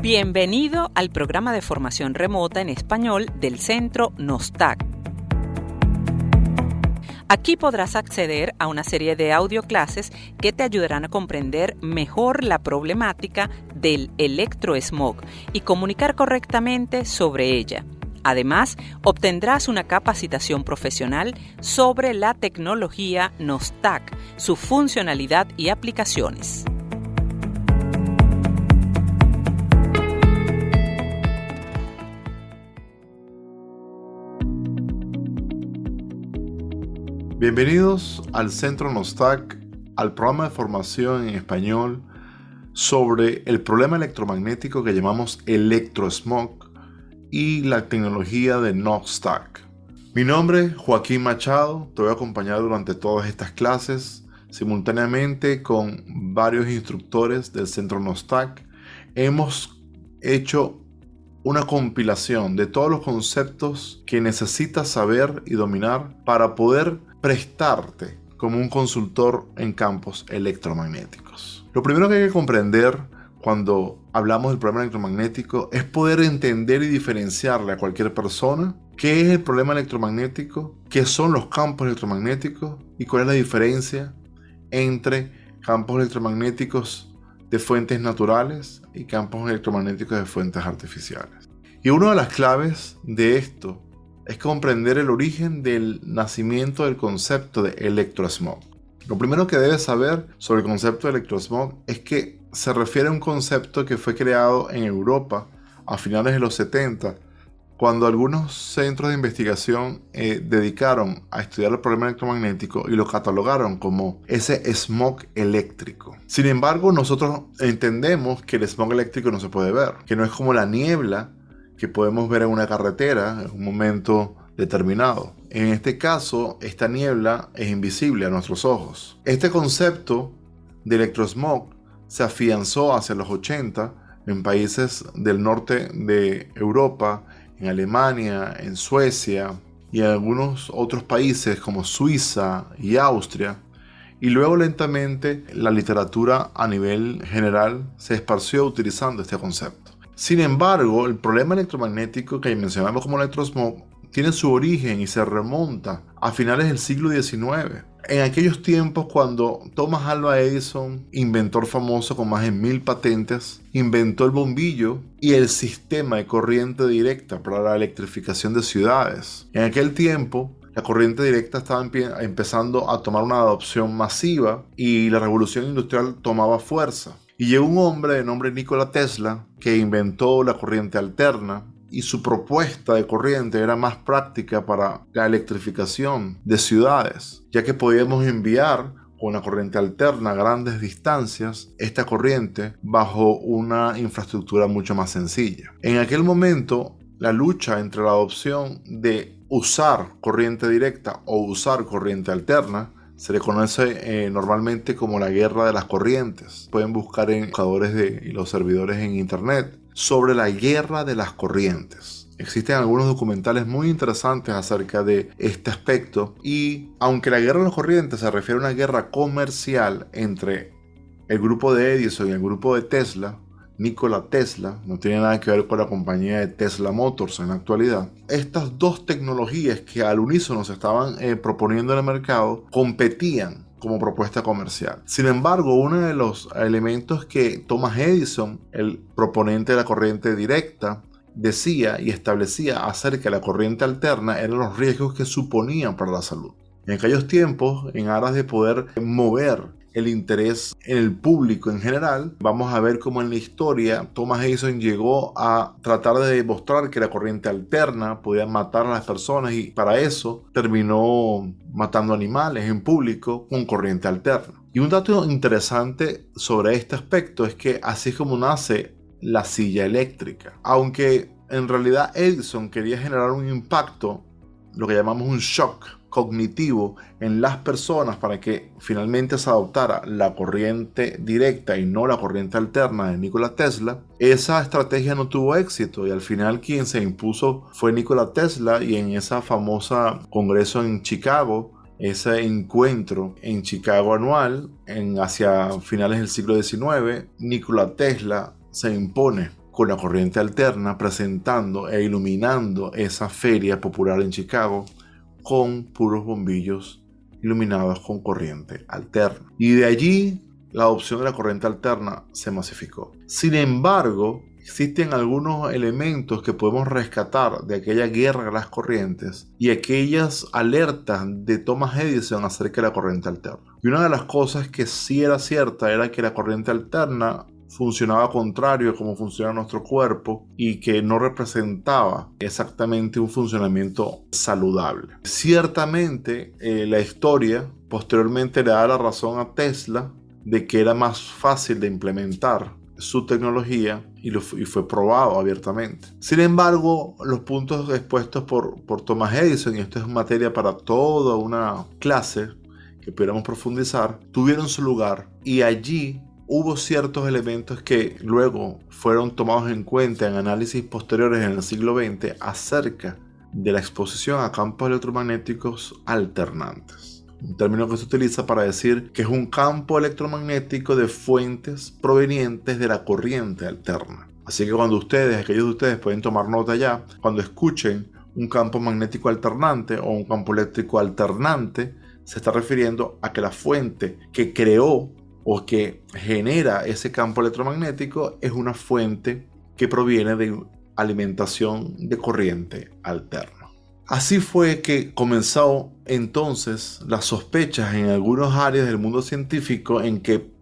Bienvenido al programa de formación remota en español del Centro Nostak. Aquí podrás acceder a una serie de audioclases que te ayudarán a comprender mejor la problemática del electrosmog y comunicar correctamente sobre ella. Además, obtendrás una capacitación profesional sobre la tecnología Nostak, su funcionalidad y aplicaciones. Bienvenidos al Centro Nostak, al programa de formación en español sobre el problema electromagnético que llamamos electrosmog y la tecnología de Nostak. Mi nombre es Joaquín Machado, te voy a acompañar durante todas estas clases, simultáneamente con varios instructores del Centro Nostak. Hemos hecho una compilación de todos los conceptos que necesitas saber y dominar para poder prestarte como un consultor en campos electromagnéticos. Lo primero que hay que comprender cuando hablamos del problema electromagnético es poder entender y diferenciarle a cualquier persona qué es el problema electromagnético, qué son los campos electromagnéticos y cuál es la diferencia entre campos electromagnéticos de fuentes naturales y campos electromagnéticos de fuentes artificiales. Y una de las claves de esto es comprender el origen del nacimiento del concepto de electrosmog. Lo primero que debes saber sobre el concepto de electrosmog es que se refiere a un concepto que fue creado en Europa a finales de los 70, cuando algunos centros de investigación dedicaron a estudiar el problema electromagnético y lo catalogaron como ese smog eléctrico. Sin embargo, nosotros entendemos que el smog eléctrico no se puede ver, que no es como la niebla que podemos ver en una carretera en un momento determinado. En este caso, esta niebla es invisible a nuestros ojos. Este concepto de electrosmog se afianzó hacia los 80 en países del norte de Europa, en Alemania, en Suecia y en algunos otros países como Suiza y Austria. Y luego lentamente la literatura a nivel general se esparció utilizando este concepto. Sin embargo, el problema electromagnético que mencionamos como electrosmog tiene su origen y se remonta a finales del siglo XIX. En aquellos tiempos cuando Thomas Alva Edison, inventor famoso con más de 1000 patentes, inventó el bombillo y el sistema de corriente directa para la electrificación de ciudades. En aquel tiempo, la corriente directa estaba empezando a tomar una adopción masiva y la revolución industrial tomaba fuerza. Y llegó un hombre de nombre Nikola Tesla que inventó la corriente alterna y su propuesta de corriente era más práctica para la electrificación de ciudades, ya que podíamos enviar con la corriente alterna a grandes distancias esta corriente bajo una infraestructura mucho más sencilla. En aquel momento, la lucha entre la adopción de usar corriente directa o usar corriente alterna se le conoce normalmente como la guerra de las corrientes. Pueden buscar en buscadores y los servidores en internet sobre la guerra de las corrientes. Existen algunos documentales muy interesantes acerca de este aspecto y aunque la guerra de las corrientes se refiere a una guerra comercial entre el grupo de Edison y el grupo de Tesla, Nikola Tesla, no tiene nada que ver con la compañía de Tesla Motors en la actualidad. Estas dos tecnologías que al unísono se estaban proponiendo en el mercado competían como propuesta comercial. Sin embargo, uno de los elementos que Thomas Edison, el proponente de la corriente directa, decía y establecía acerca de la corriente alterna eran los riesgos que suponían para la salud. En aquellos tiempos, en aras de poder mover el interés en el público en general, vamos a ver cómo en la historia Thomas Edison llegó a tratar de demostrar que la corriente alterna podía matar a las personas y para eso terminó matando animales en público con corriente alterna. Y un dato interesante sobre este aspecto es que así es como nace la silla eléctrica. Aunque en realidad Edison quería generar un impacto, lo que llamamos un shock cognitivo en las personas para que finalmente se adoptara la corriente directa y no la corriente alterna de Nikola Tesla, esa estrategia no tuvo éxito y al final quien se impuso fue Nikola Tesla y en esa famosa congreso en Chicago, ese encuentro en Chicago anual hacia finales del siglo XIX, Nikola Tesla se impone con la corriente alterna, presentando e iluminando esa feria popular en Chicago con puros bombillos iluminados con corriente alterna. Y de allí la adopción de la corriente alterna se masificó. Sin embargo, existen algunos elementos que podemos rescatar de aquella guerra de las corrientes y aquellas alertas de Thomas Edison acerca de la corriente alterna. Y una de las cosas que sí era cierta era que la corriente alterna funcionaba contrario a cómo funciona nuestro cuerpo y que no representaba exactamente un funcionamiento saludable. Ciertamente, la historia posteriormente le da la razón a Tesla de que era más fácil de implementar su tecnología y fue probado abiertamente. Sin embargo, los puntos expuestos por Thomas Edison, y esto es materia para toda una clase que pudiéramos profundizar, tuvieron su lugar, y allí hubo ciertos elementos que luego fueron tomados en cuenta en análisis posteriores en el siglo XX acerca de la exposición a campos electromagnéticos alternantes. Un término que se utiliza para decir que es un campo electromagnético de fuentes provenientes de la corriente alterna. Así que cuando aquellos de ustedes pueden tomar nota ya, cuando escuchen un campo magnético alternante o un campo eléctrico alternante, se está refiriendo a que la fuente que creó o que genera ese campo electromagnético es una fuente que proviene de alimentación de corriente alterna. Así fue que comenzó entonces las sospechas en algunas áreas del mundo científico en que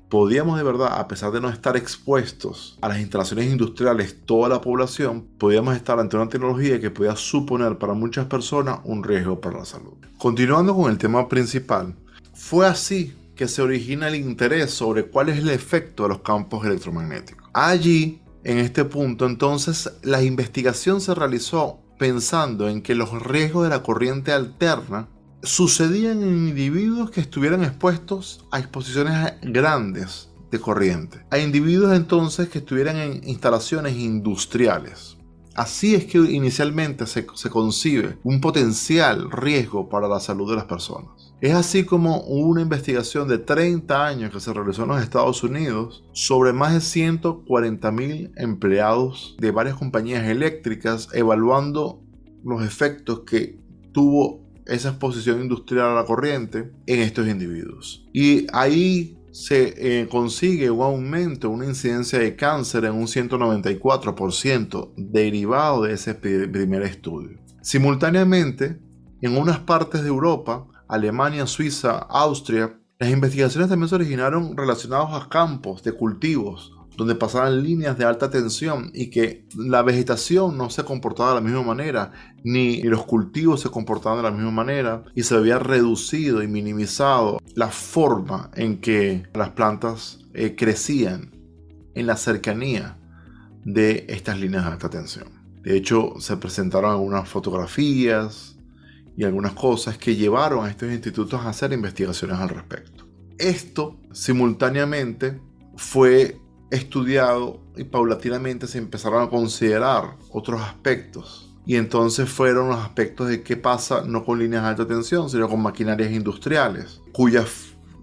podíamos de verdad, a pesar de no estar expuestos a las instalaciones industriales toda la población, podíamos estar ante una tecnología que podía suponer para muchas personas un riesgo para la salud. Continuando con el tema principal, fue así que se origina el interés sobre cuál es el efecto de los campos electromagnéticos. Allí, en este punto, entonces, la investigación se realizó pensando en que los riesgos de la corriente alterna sucedían en individuos que estuvieran expuestos a exposiciones grandes de corriente, a individuos entonces que estuvieran en instalaciones industriales. Así es que inicialmente se concibe un potencial riesgo para la salud de las personas. Es así como una investigación de 30 años que se realizó en los Estados Unidos sobre más de 140,000 empleados de varias compañías eléctricas, evaluando los efectos que tuvo esa exposición industrial a la corriente en estos individuos. Y ahí se consigue un aumento, una incidencia de cáncer en un 194% derivado de ese primer estudio. Simultáneamente, en unas partes de Europa, Alemania, Suiza, Austria, las investigaciones también se originaron relacionadas a campos de cultivos donde pasaban líneas de alta tensión y que la vegetación no se comportaba de la misma manera, ni los cultivos se comportaban de la misma manera, y se había reducido y minimizado la forma en que las plantas crecían en la cercanía de estas líneas de alta tensión. De hecho, se presentaron algunas fotografías y algunas cosas que llevaron a estos institutos a hacer investigaciones al respecto. Esto simultáneamente fue estudiado y paulatinamente se empezaron a considerar otros aspectos. Y entonces fueron los aspectos de qué pasa no con líneas de alta tensión, sino con maquinarias industriales, cuya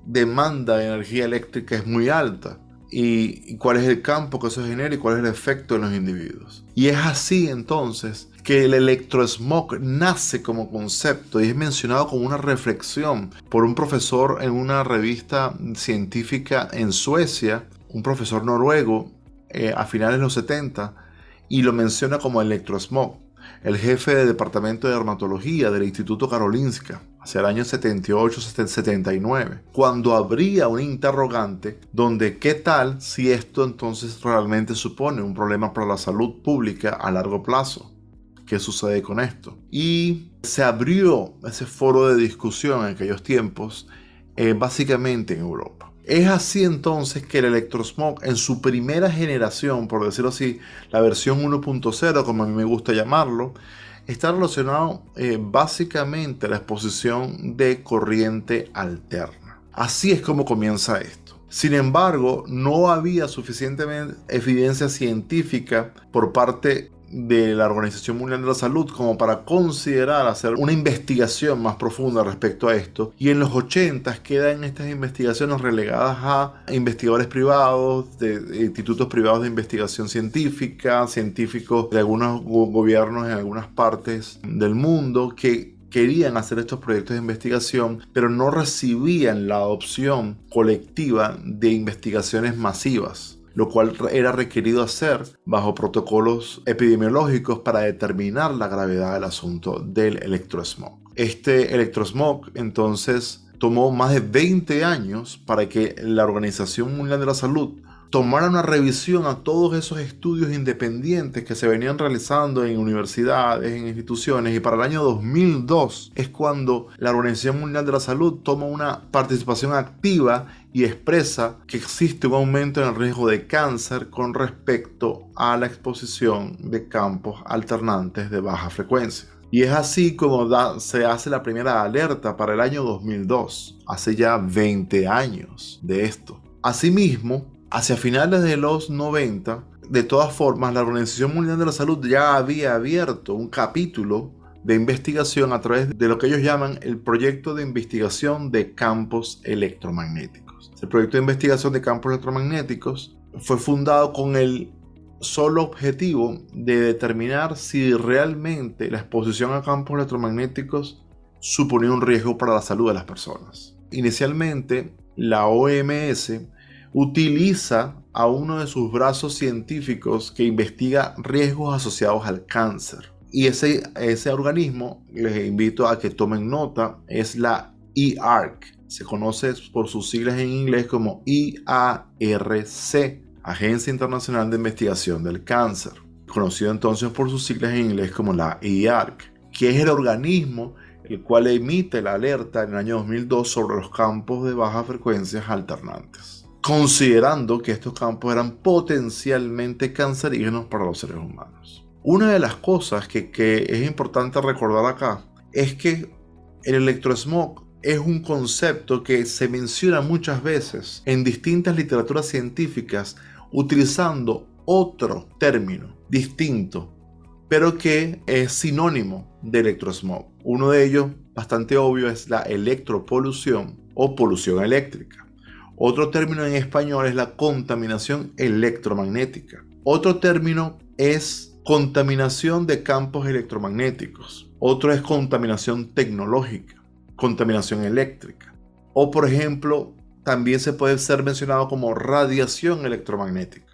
demanda de energía eléctrica es muy alta. Y cuál es el campo que eso genera y cuál es el efecto en los individuos. Y es así entonces que el electrosmog nace como concepto y es mencionado como una reflexión por un profesor en una revista científica en Suecia, un profesor noruego a finales de los 70, y lo menciona como electrosmog, el jefe de departamento de dermatología del Instituto Karolinska, hacia el año 78-79, cuando habría un interrogante donde qué tal si esto entonces realmente supone un problema para la salud pública a largo plazo. ¿Qué sucede con esto? Y se abrió ese foro de discusión en aquellos tiempos, básicamente en Europa. Es así entonces que el electrosmog en su primera generación, por decirlo así, la versión 1.0, como a mí me gusta llamarlo, está relacionado básicamente a la exposición de corriente alterna. Así es como comienza esto. Sin embargo, no había suficiente evidencia científica por parte de la Organización Mundial de la Salud como para considerar hacer una investigación más profunda respecto a esto, y en los 80 quedan estas investigaciones relegadas a investigadores privados, de institutos privados de investigación científica, científicos de algunos gobiernos en algunas partes del mundo que querían hacer estos proyectos de investigación, pero no recibían la adopción colectiva de investigaciones masivas, lo cual era requerido hacer bajo protocolos epidemiológicos para determinar la gravedad del asunto del electrosmog. Este electrosmog entonces tomó más de 20 años para que la Organización Mundial de la Salud tomara una revisión a todos esos estudios independientes que se venían realizando en universidades, en instituciones, y para el año 2002 es cuando la Organización Mundial de la Salud toma una participación activa y expresa que existe un aumento en el riesgo de cáncer con respecto a la exposición de campos alternantes de baja frecuencia. Y es así como se hace la primera alerta para el año 2002, hace ya 20 años de esto. Asimismo, hacia finales de los 90, de todas formas, la Organización Mundial de la Salud ya había abierto un capítulo de investigación a través de lo que ellos llaman el Proyecto de Investigación de Campos Electromagnéticos. El Proyecto de Investigación de Campos Electromagnéticos fue fundado con el solo objetivo de determinar si realmente la exposición a campos electromagnéticos suponía un riesgo para la salud de las personas. Inicialmente, la OMS utiliza a uno de sus brazos científicos que investiga riesgos asociados al cáncer. Y ese organismo, les invito a que tomen nota, es la IARC. Se conoce por sus siglas en inglés como IARC, Agencia Internacional de Investigación del Cáncer. Conocido entonces por sus siglas en inglés como la IARC, que es el organismo el cual emite la alerta en el año 2002 sobre los campos de bajas frecuencias alternantes, considerando que estos campos eran potencialmente cancerígenos para los seres humanos. Una de las cosas que es importante recordar acá es que el electrosmog es un concepto que se menciona muchas veces en distintas literaturas científicas utilizando otro término distinto, pero que es sinónimo de electrosmog. Uno de ellos, bastante obvio, es la electropolución o polución eléctrica. Otro término en español es la contaminación electromagnética. Otro término es contaminación de campos electromagnéticos. Otro es contaminación tecnológica, contaminación eléctrica. O por ejemplo, también se puede ser mencionado como radiación electromagnética.